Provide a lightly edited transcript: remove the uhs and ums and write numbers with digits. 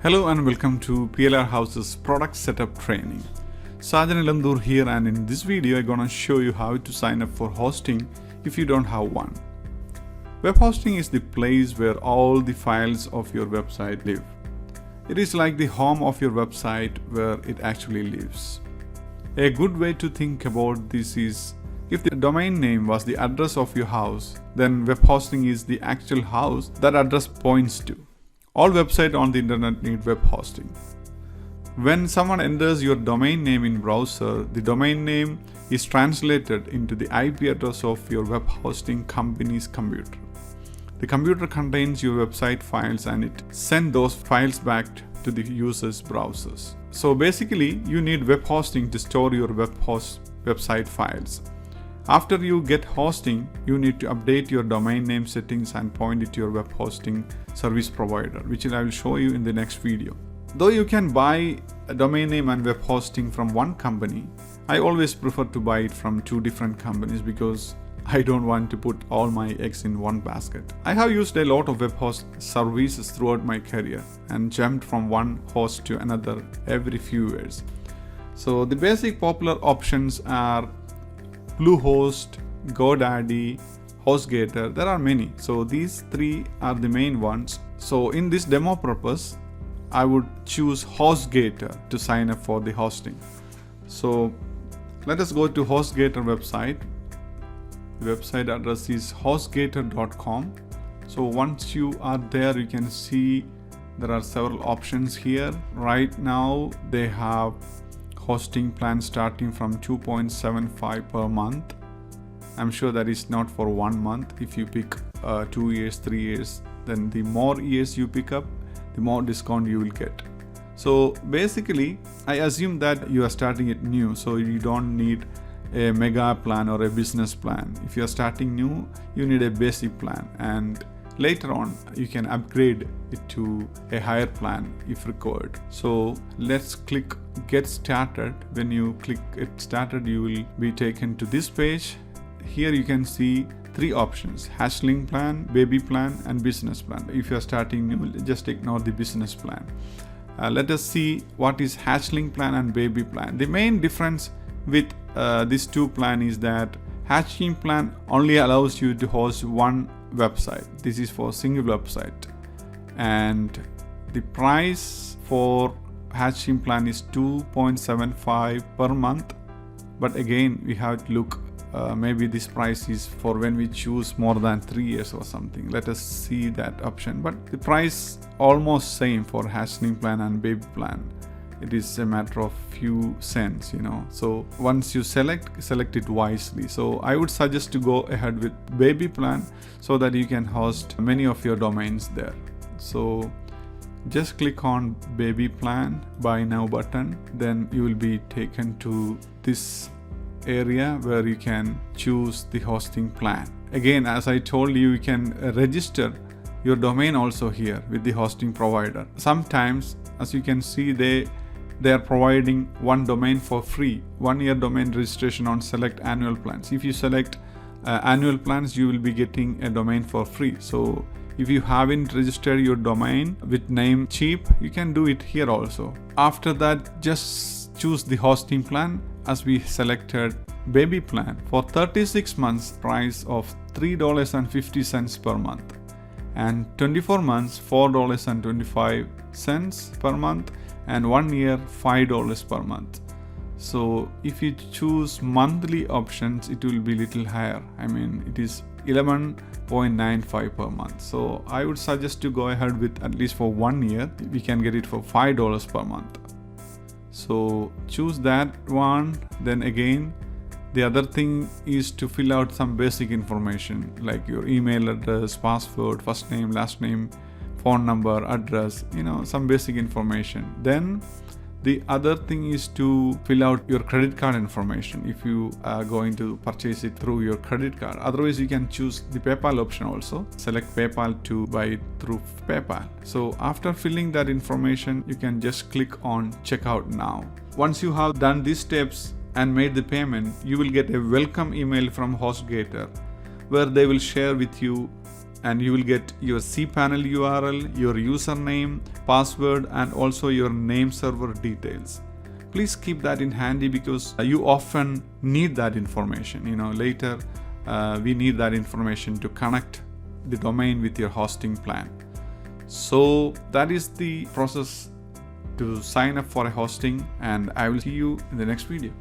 Hello and welcome to PLR House's product setup training. Sajan Ilandur here, and in this video I'm gonna show you how to sign up for hosting if you don't have one. Web hosting is the place where all the files of your website live. It is like the home of your website where it actually lives. A good way to think about this is, if the domain name was the address of your house, then web hosting is the actual house that address points to. All websites on the internet need web hosting. When someone enters your domain name in browser, the domain name is translated into the IP address of your web hosting company's computer. The computer contains your website files and it sends those files back to the user's browsers. So basically, you need web hosting to store your website files. After you get hosting, you need to update your domain name settings and point it to your web hosting service provider, which I will show you in the next video. Though you can buy a domain name and web hosting from one company, I always prefer to buy it from two different companies because I don't want to put all my eggs in one basket. I have used a lot of web host services throughout my career and jumped from one host to another every few years. So the basic popular options are Bluehost, GoDaddy, HostGator. There are many. So these three are the main ones. So in this demo purpose, I would choose HostGator to sign up for the hosting. So let us go to HostGator website. The website address is hostgator.com. So once you are there, you can see there are several options here. Right now they have hosting plan starting from $2.75 per month. I'm sure that is not for 1 month. If you pick 2 years, 3 years, then the more years you pick up, the more discount you will get. So basically, I assume that you are starting it new, so you don't need a mega plan or a business plan. If you are starting new, you need a basic plan, and later on you can upgrade it to a higher plan if required. So let's click get started. When you click get started, you will be taken to this page. Here you can see three options: hatchling plan, baby plan, and business plan. If you are starting new, just ignore the business plan. Let us see what is hatchling plan and baby plan. The main difference with these two plans is that hatchling plan only allows you to host one website. This is for single website, and the price for hatching plan is $2.75 per month. But again, we have to look, maybe this price is for when we choose more than 3 years or something. Let us see that option. But the price almost same for hatchling plan and baby plan. It is a matter of few cents, So once you select it wisely. So I would suggest to go ahead with baby plan so that you can host many of your domains there. So just click on baby plan, buy now button. Then you will be taken to this area where you can choose the hosting plan. Again, as I told you, you can register your domain also here with the hosting provider. Sometimes, as you can see, they are providing one domain for free, 1 year domain registration on select annual plans. If you select annual plans, you will be getting a domain for free. So if you haven't registered your domain with Namecheap, you can do it here also. After that, just choose the hosting plan. As we selected baby plan for 36 months, price of $3.50 per month, and 24 months $4.25 per month, and 1 year $5 per month. So if you choose monthly options, it will be little higher. It is $11.95 per month. So I would suggest to go ahead with at least for 1 year. We can get it for $5 per month. So choose that one. Then again, the other thing is to fill out some basic information like your email address, password, first name, last name, phone number, address, some basic information. Then the other thing is to fill out your credit card information if you are going to purchase it through your credit card. Otherwise, you can choose the PayPal option also. Select PayPal to buy it through PayPal. So after filling that information, you can just click on checkout now. Once you have done these steps and made the payment, you will get a welcome email from HostGator where they will share with you and you will get your cPanel URL, your username, password, and also your name server details. Please keep that in handy because you often need that information. Later we need that information to connect the domain with your hosting plan. So that is the process to sign up for a hosting, and I will see you in the next video.